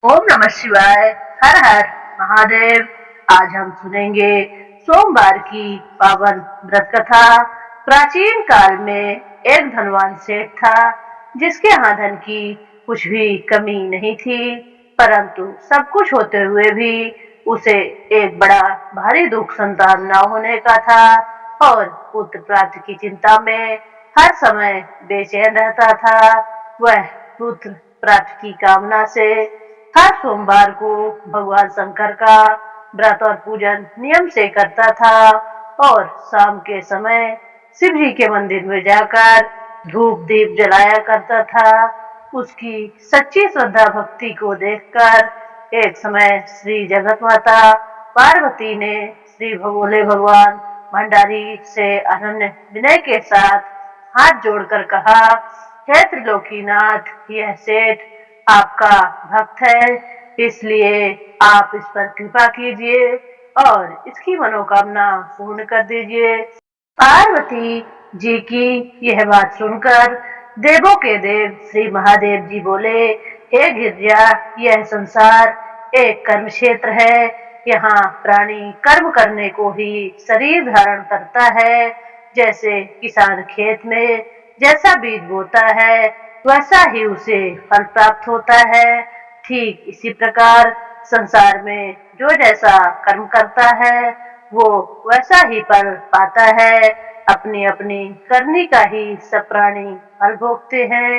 ओम नमः शिवाय। हर हर महादेव। आज हम सुनेंगे सोमवार की पावन व्रत कथा। प्राचीन काल में एक धनवान सेठ था जिसके यहाँ धन की कुछ भी कमी नहीं थी, परंतु सब कुछ होते हुए भी उसे एक बड़ा भारी दुख संतान न होने का था और पुत्र प्राप्ति की चिंता में हर समय बेचैन रहता था। वह पुत्र प्राप्ति की कामना से हर सोमवार को भगवान शंकर का व्रत और पूजन नियम से करता था और शाम के समय शिव जी के मंदिर में जाकर धूप दीप जलाया करता था। उसकी सच्ची श्रद्धा भक्ति को देखकर एक समय श्री जगत माता पार्वती ने श्री भोले भगवान भंडारी से अनन्य विनय के साथ हाथ जोड़कर कहा, हे त्रिलोकीनाथ, यह सेठ आपका भक्त है, इसलिए आप इस पर कृपा कीजिए और इसकी मनोकामना पूर्ण कर दीजिए। पार्वती जी की यह बात सुनकर देवों के देव श्री महादेव जी बोले, हे गिरिजा, यह संसार एक कर्म क्षेत्र है। यहाँ प्राणी कर्म करने को ही शरीर धारण करता है। जैसे किसान खेत में जैसा बीज बोता है वैसा ही उसे फल प्राप्त होता है, ठीक इसी प्रकार संसार में जो जैसा कर्म करता है वो वैसा ही फल पाता है। अपनी अपनी करनी का ही सब प्राणी फल भोगते हैं।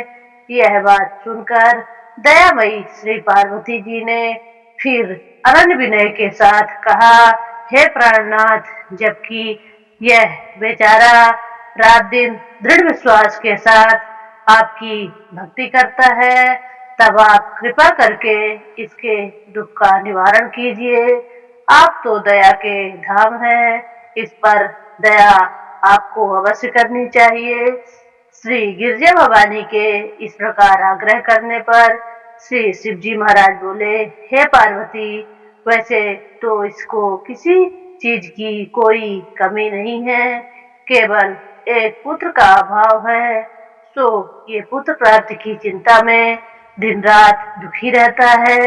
यह बात सुनकर दयामयी श्री पार्वती जी ने फिर अनन्य विनय के साथ कहा, हे प्राणनाथ, जबकि यह बेचारा रात दिन दृढ़ विश्वास के साथ आपकी भक्ति करता है, तब आप कृपा करके इसके दुख का निवारण कीजिए। आप तो दया के धाम हैं, इस पर दया आपको अवश्य करनी चाहिए। श्री गिरजा भवानी के इस प्रकार आग्रह करने पर श्री शिवजी महाराज बोले, हे पार्वती, वैसे तो इसको किसी चीज की कोई कमी नहीं है, केवल एक पुत्र का अभाव है। तो ये पुत्र प्राप्ति की चिंता में दिन रात दुखी रहता है।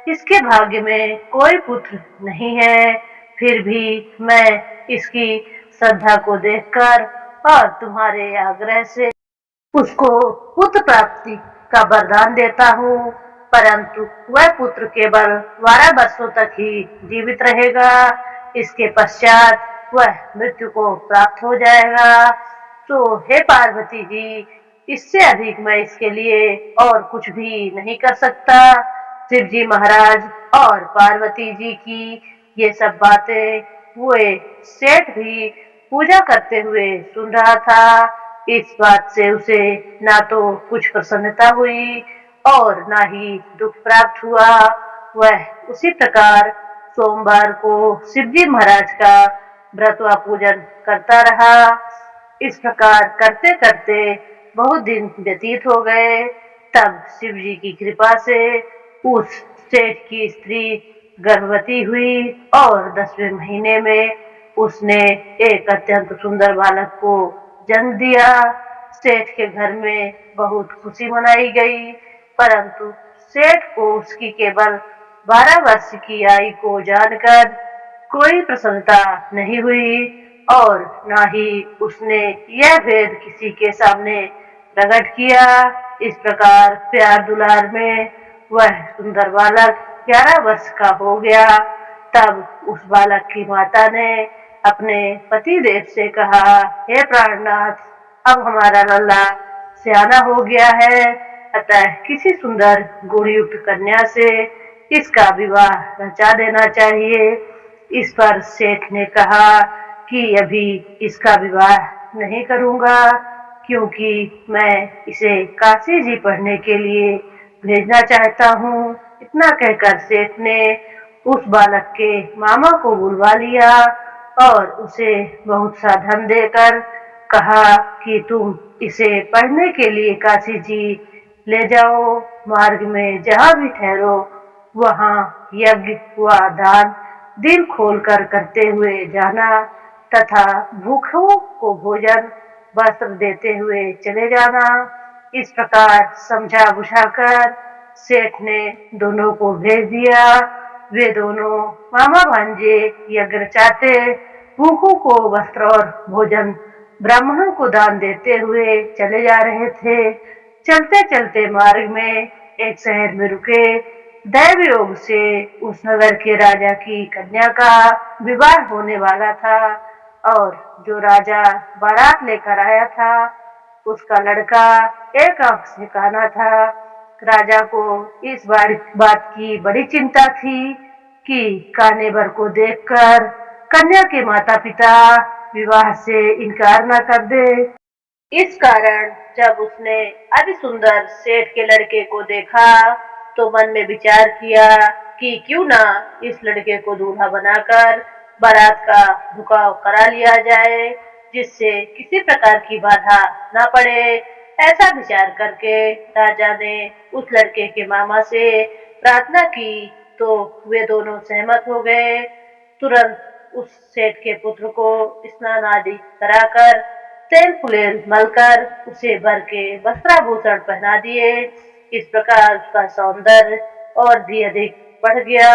इसके भाग्य में कोई पुत्र नहीं है, फिर भी मैं इसकी श्रद्धा को देखकर और तुम्हारे आग्रह से उसको पुत्र प्राप्ति का वरदान देता हूँ, परंतु वह पुत्र केवल 12 वर्षों तक ही जीवित रहेगा। इसके पश्चात वह मृत्यु को प्राप्त हो जाएगा। तो हे पार्वती जी, इससे अधिक मैं इसके लिए और कुछ भी नहीं कर सकता। शिव जी महाराज और पार्वती जी की ये सब बातें हुए सेठ भी पूजा करते हुए सुन रहा था। इस बात से उसे ना तो कुछ प्रसन्नता हुई और ना ही दुख प्राप्त हुआ। वह उसी प्रकार सोमवार को शिवजी महाराज का व्रत व पूजन करता रहा। इस प्रकार करते करते बहुत दिन व्यतीत हो गए। तब शिव जी की कृपा से उस सेठ की स्त्री गर्भवती हुई और 10वें महीने में उसने एक अत्यंत सुंदर बालक को जन्म दिया। सेठ के घर में बहुत खुशी मनाई गई, परंतु सेठ को उसकी केवल 12 वर्ष की आयु को जानकर कोई प्रसन्नता नहीं हुई और न ही उसने यह भेद किसी के सामने प्रकट किया। इस प्रकार प्यार दुलार में वह सुंदर बालक 11 वर्ष का हो गया। तब उस बालक की माता ने अपने पति देव से कहा, हे प्राणनाथ, अब हमारा लल्ला सियाना हो गया है, अतः किसी सुंदर गुणयुक्त कन्या से इसका विवाह रचा देना चाहिए। इस पर सेठ ने कहा कि अभी इसका विवाह नहीं करूंगा, क्योंकि मैं इसे काशी जी पढ़ने के लिए भेजना चाहता हूँ। इतना कहकर सेठ ने उस बालक के मामा को बुलवा लिया और उसे बहुत सा धन देकर कहा कि तुम इसे पढ़ने के लिए काशी जी ले जाओ। मार्ग में जहाँ भी ठहरो वहाँ यज्ञ व दान दिल खोलकर करते हुए जाना तथा भूखों को भोजन वस्त्र देते हुए चले जाना। इस प्रकार समझा बुझाकर सेठ ने दोनों को भेज दिया। वे दोनों मामा भांजे यज्ञ रचाते, भूखों को वस्त्र और भोजन, ब्राह्मणों को दान देते हुए चले जा रहे थे। चलते चलते मार्ग में एक शहर में रुके। दैव योग से उस नगर के राजा की कन्या का विवाह होने वाला था और जो राजा बारात लेकर आया था उसका लड़का एक आंख से काना था। राजा को इस बात की बड़ी चिंता थी कि काने वर को देखकर कन्या के माता पिता विवाह से इनकार न कर दे। इस कारण जब उसने अति सुंदर सेठ के लड़के को देखा तो मन में विचार किया कि क्यों ना इस लड़के को दूल्हा बनाकर बारात का झुकाव करा लिया जाए, जिससे किसी प्रकार की बाधा ना पड़े। ऐसा विचार करके राजा ने उस लड़के के मामा से प्रार्थना की तो वे दोनों सहमत हो गए। तुरंत उस सेठ के पुत्र को स्नान आदि कराकर तेल फुलेल मलकर उसे वर के वस्त्राभूषण पहना दिए। इस प्रकार उसका सौंदर्य और भी अधिक बढ़ गया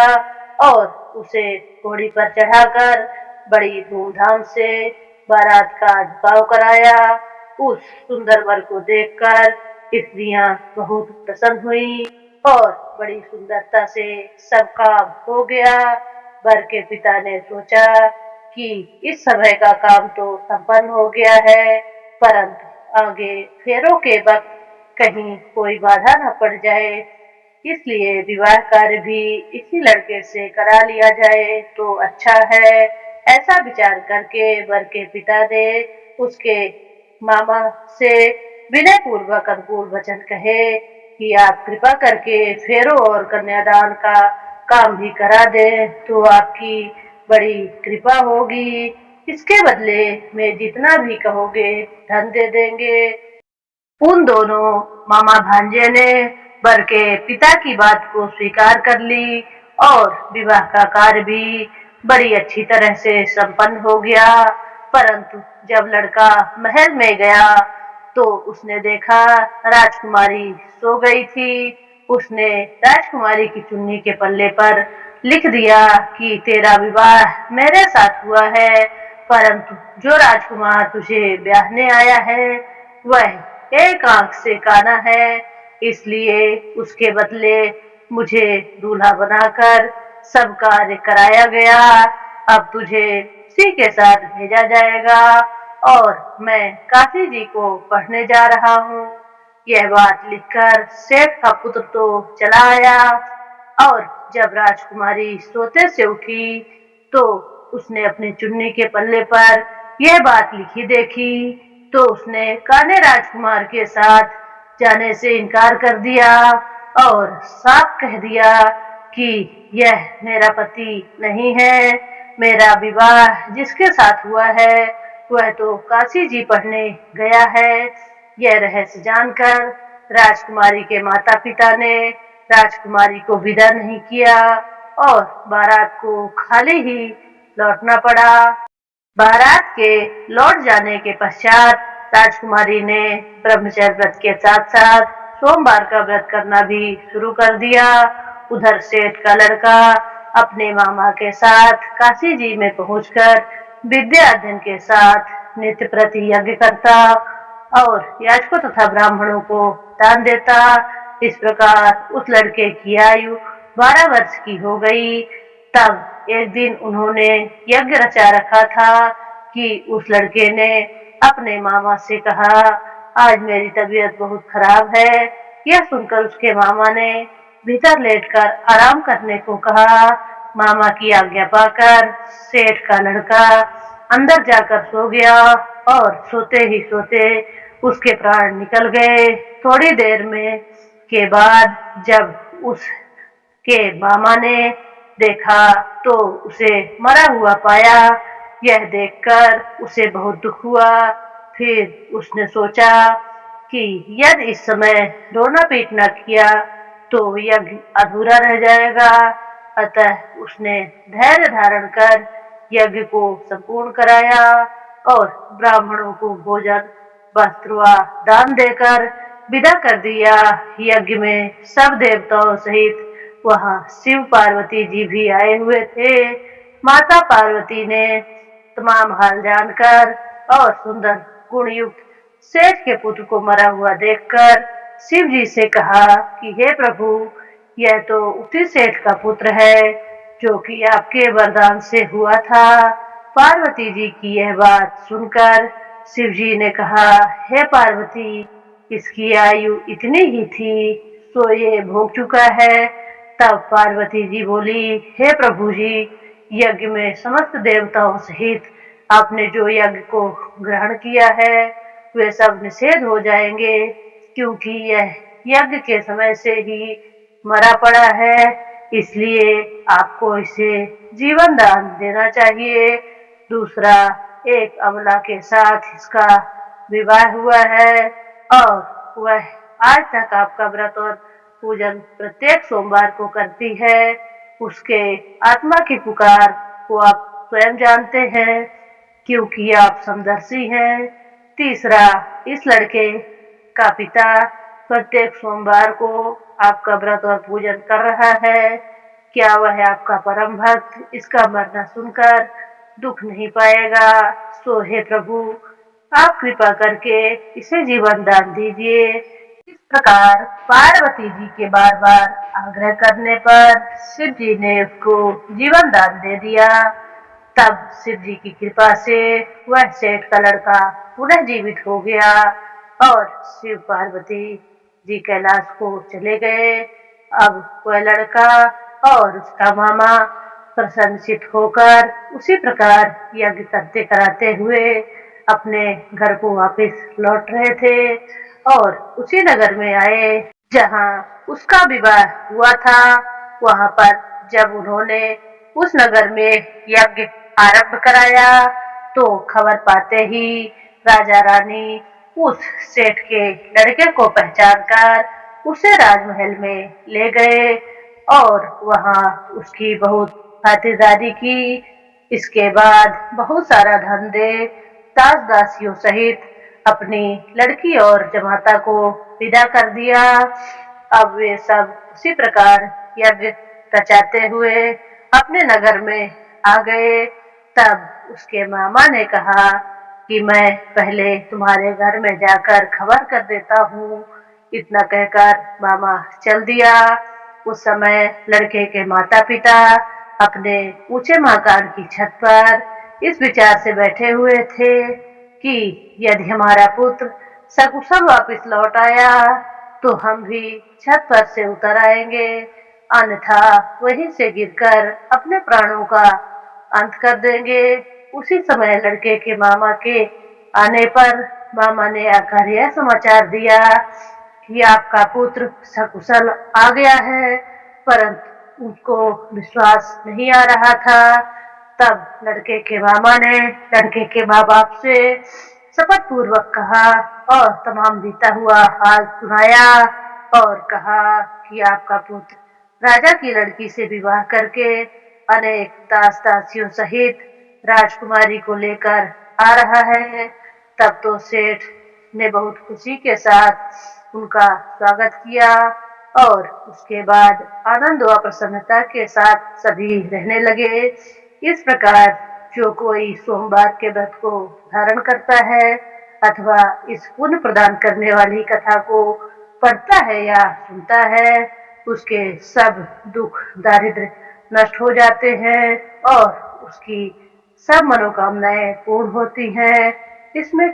और उसे घोड़ी पर चढ़ाकर बड़ी धूमधाम से बारात का झुकाव कराया। उस सुंदर वर को देखकर स्त्रियां बहुत प्रसन्न हुई और बड़ी सुंदरता से सब काम हो गया। वर के पिता ने सोचा कि इस समय का काम तो संपन्न हो गया है, परंतु आगे फेरों के वक्त कहीं कोई बाधा न पड़ जाए, इसलिए विवाह कार्य भी इसी लड़के से करा लिया जाए तो अच्छा है। ऐसा विचार करके वर के पिता ने उसके मामा से विनय पूर्वक अनुकूल वचन कहे कि आप कृपा करके फेरों और कन्यादान का काम भी करा दे तो आपकी बड़ी कृपा होगी। इसके बदले में जितना भी कहोगे धन दे देंगे। उन दोनों मामा भांजे ने वर के पिता की बात को स्वीकार कर ली और विवाह का कार्य भी बड़ी अच्छी तरह से संपन्न हो गया। परंतु जब लड़का महल में गया तो उसने देखा राजकुमारी सो गई थी। उसने राजकुमारी की चुन्नी के पल्ले पर लिख दिया कि तेरा विवाह मेरे साथ हुआ है, परंतु जो राजकुमार तुझे ब्याहने आया है वह एक आंख से काना है, इसलिए उसके बदले मुझे दूल्हा बनाकर सब कार्य कराया गया। अब तुझे उसी के साथ भेजा जाएगा और मैं काशी जी को पढ़ने जा रहा हूँ। यह बात लिखकर सेठ का पुत्र तो चला आया और जब राजकुमारी सोते से उठी तो उसने अपनी चुन्नी के पल्ले पर यह बात लिखी देखी तो उसने काने राजकुमार के साथ जाने से इनकार कर दिया और साफ कह दिया कि यह मेरा पति नहीं है। मेरा विवाह जिसके साथ हुआ है वह तो काशी जी पढ़ने गया है। यह रहस्य जानकर राजकुमारी के माता पिता ने राजकुमारी को विदा नहीं किया और बारात को खाली ही लौटना पड़ा। बारात के लौट जाने के पश्चात राजकुमारी ने ब्रह्मचर्य व्रत के साथ साथ सोमवार का व्रत करना भी शुरू कर दिया। उधर सेठ का लड़का अपने मामा के साथ काशी जी में पहुंचकर विद्या अध्ययन के साथ नित्य प्रति यज्ञ करता और याचकों तथा ब्राह्मणों को दान देता। इस प्रकार उस लड़के की आयु 12 वर्ष की हो गई। तब एक दिन उन्होंने यज्ञ रचा रखा था कि उस लड़के ने अपने मामा से कहा, आज मेरी तबीयत बहुत खराब है। यह सुनकर उसके मामा ने भीतर लेटकर आराम करने को कहा। मामा की आज्ञा पाकर सेठ का लड़का अंदर जाकर सो गया और सोते ही सोते उसके प्राण निकल गए। थोड़ी देर में के बाद जब उसके मामा ने देखा तो उसे मरा हुआ पाया। यह देखकर उसे बहुत दुख हुआ। फिर उसने सोचा कि यदि इस समय रोना पीटना किया तो यज्ञ अधूरा रह जाएगा। अतः उसने धैर्य धारण कर यज्ञ को संपूर्ण कराया और ब्राह्मणों को भोजन वस्त्र व दान देकर विदा कर दिया। यज्ञ में सब देवताओं सहित वहां शिव पार्वती जी भी आए हुए थे। माता पार्वती ने तमाम हाल जानकर और सुंदर गुणयुक्त सेठ के पुत्र को मरा हुआ देखकर शिव जी से कहा कि हे प्रभु, यह तो उसी सेठ का पुत्र है जो कि आपके वरदान से हुआ था। पार्वती जी की यह बात सुनकर शिव जी ने कहा, हे पार्वती, इसकी आयु इतनी ही थी तो ये भोग चुका है। तब पार्वती जी बोली, हे प्रभु जी, यज्ञ में समस्त देवताओं सहित आपने जो यज्ञ को ग्रहण किया है वे सब निषेध हो जाएंगे, क्योंकि यह यज्ञ के समय से ही मरा पड़ा है। इसलिए आपको इसे जीवन दान देना चाहिए। दूसरा, एक अबला के साथ इसका विवाह हुआ है और वह आज तक आपका व्रत और पूजन प्रत्येक सोमवार को करती है। उसके आत्मा की पुकार को आप स्वयं जानते हैं, क्योंकि आप समदर्शी हैं। तीसरा, इस लड़के का पिता प्रत्येक सोमवार को आपका व्रत और पूजन कर रहा है। क्या वह आपका परम भक्त इसका मरना सुनकर दुख नहीं पाएगा? सो हे प्रभु, आप कृपा करके इसे जीवन दान दीजिए। इस प्रकार पार्वती जी के बार बार आग्रह करने पर शिव जी ने उसको जीवन दान दे दिया। तब शिव जी की कृपा से वह सेठ का लड़का पुनः जीवित हो गया और शिव पार्वती जी कैलाश को चले गए। अब वह लड़का और उसका मामा प्रसन्नचित होकर उसी प्रकार यज्ञ करते कराते हुए अपने घर को वापस लौट रहे थे और उसी नगर में आए जहां उसका विवाह हुआ था। वहां पर जब उन्होंने उस नगर में यज्ञ आरंभ कराया तो खबर पाते ही राजा रानी उस सेठ के लड़के को पहचान कर उसे राजमहल में ले गए और वहां उसकी बहुत खातिरदारी की। इसके बाद बहुत सारा धन दे दास दासियों सहित अपनी लड़की और जमाता को विदा कर दिया। अब वे सब उसी प्रकार यज्ञ रचाते हुए अपने नगर में आ गए। तब उसके मामा ने कहा कि मैं पहले तुम्हारे घर में जाकर खबर कर देता हूँ। इतना कहकर मामा चल दिया। उस समय लड़के के माता पिता अपने ऊंचे मकान की छत पर इस विचार से बैठे हुए थे कि यदि हमारा पुत्र सकुशल वापस लौट आया तो हम भी छत पर से उतर आएंगे, अन्यथा वहीं से गिरकर अपने प्राणों का अंत कर देंगे। उसी समय लड़के के मामा के आने पर मामा ने आकर यह समाचार दिया कि आपका पुत्र सकुशल आ गया है, परंतु उनको विश्वास नहीं आ रहा था। तब लड़के के मामा ने लड़के के माँ बाप से शपथ पूर्वक कहा और तमाम बीता हुआ हाल सुनाया और कहा कि आपका पुत्र राजा की लड़की से विवाह करके अनेक दास दासियों सहित राजकुमारी को लेकर आ रहा है। तब तो सेठ ने बहुत खुशी के साथ उनका स्वागत किया और उसके बाद आनंद व प्रसन्नता के साथ सभी रहने लगे। इस प्रकार जो कोई सोमवार के व्रत को धारण करता है अथवा इस पुण्य प्रदान करने वाली कथा को पढ़ता है या सुनता है, उसके सब दुख दारिद्र नष्ट हो जाते हैं और उसकी सब मनोकामनाएं पूर्ण होती हैं। इसमें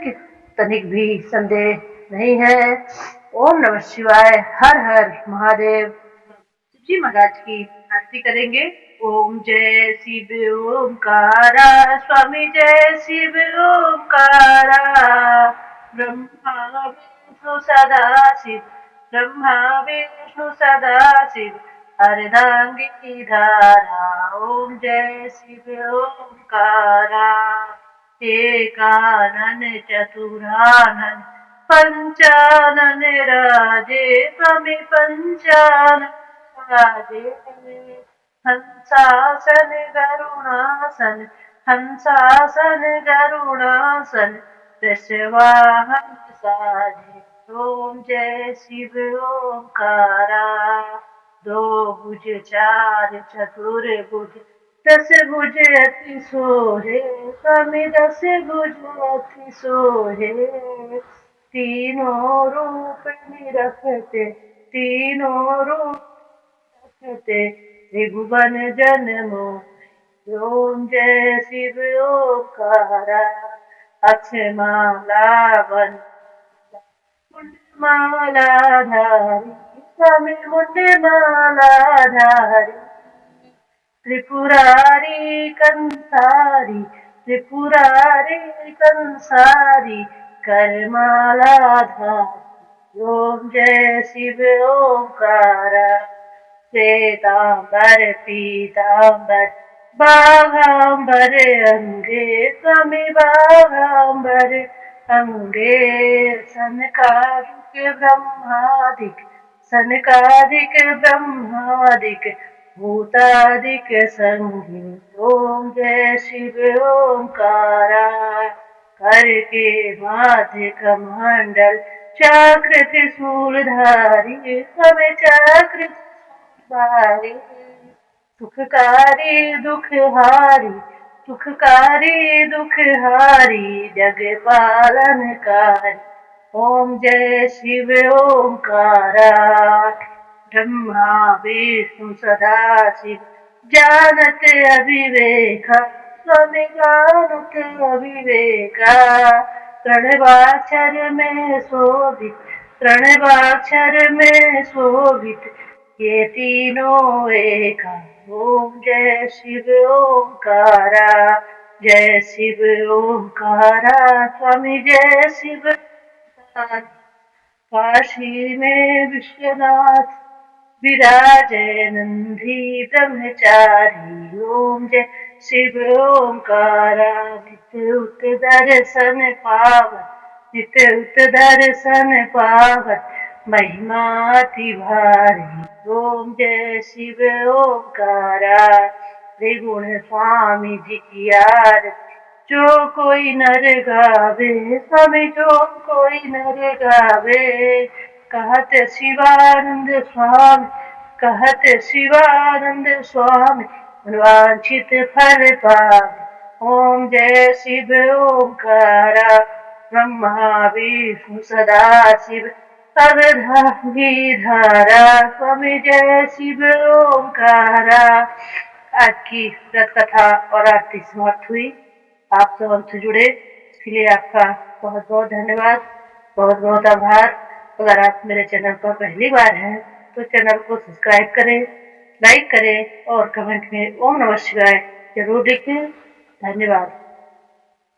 तनिक भी संदेह नहीं है। ओम नमः शिवाय। हर हर महादेव। जी महाराज की आरती करेंगे। ओम जय शिव ओमकारा, स्वामी जय शिव ओमकारा। ब्रह्मा विष्णु सदा शिव, ब्रह्मा विष्णु सदा शिव, अर्धांगिनी धारा। ओम जय शिव ओमकारा। एकानन चतुरानन पंचानन राजे, स्वामी पंचानन राजे। हंसासन गरुणासन, हंसासन गरुणासन, वृषवाहन साजे। ओम जय शिव ओंकारा। दो भुज चार चतुर्भुज, दस भुज अति सोहे, स्वामी दस भुज अति सोहे। तीनों रूप निरखते, तीनों रूप रखते, त्रिभुवन जन मोहि। ओम जय शिव ओंकारा। अक्षमाला वन मुंडमालाधारी, स्वामी मुंडमालाधारी। त्रिपुरारी कंसारी, त्रिपुरारी कंसारी, करमालाधारी। ओम जय शिव ओंकारा। श्वेतांबर पीतांबर, बाघांबर अंगे, स्वामी बाघांबर अंगे। सनकादिक ब्रह्मादिक, सनकादिक ब्रह्मादिक, भूतादिक संगी। ओम जय शिव ओंकारा। कर के माथे कमंडल, चक्र त्रिशूलधारी, समय चक्र त्रिशूलधारी। सुखकारी दुखहारी, सुखकारी दुखहारी, जग पालनकारी। ओम जय शिव ओंकारा। ब्रह्मा विष्णु सदा शिव, जानत अविवेका, स्वामी जानत अविवेका। प्रणवाक्षर में शोभित, प्रणवाक्षर में शोभित, ये तीनों एका। ओम जय शिव ओंकारा। जय शिव ओंकारा, स्वामी जय शिव। काशी में विश्वनाथ विराजय नंदी ब्रह्मचारी। ओम जय शिव ओंकारा। नित्य उत दर्शन पावन, नित्य उत दर्शन पावन, महिमा अति भारी। ओम जय शिव ओंकारा। त्रिगुण स्वामी जी की आरती, जो कोई नर गावे, स्वामी जो कोई नर गावे। कहत शिवानंद स्वामी, कहत शिवानंद स्वामी, वांछित फल पावे। ओम जय शिव ओंकारा। ब्रह्मा विष्णु सदा शिव, अवधारी धारा, स्वामी जय शिव ओंकारा। आज की व्रत कथा और आरती समाप्त हुई। आप सब हमसे जुड़े, इसके लिए आपका बहुत बहुत धन्यवाद, बहुत बहुत आभार। अगर आप मेरे चैनल पर पहली बार हैं तो चैनल को सब्सक्राइब करें, लाइक करें और कमेंट में ओम नमः शिवाय जरूर लिखें। धन्यवाद।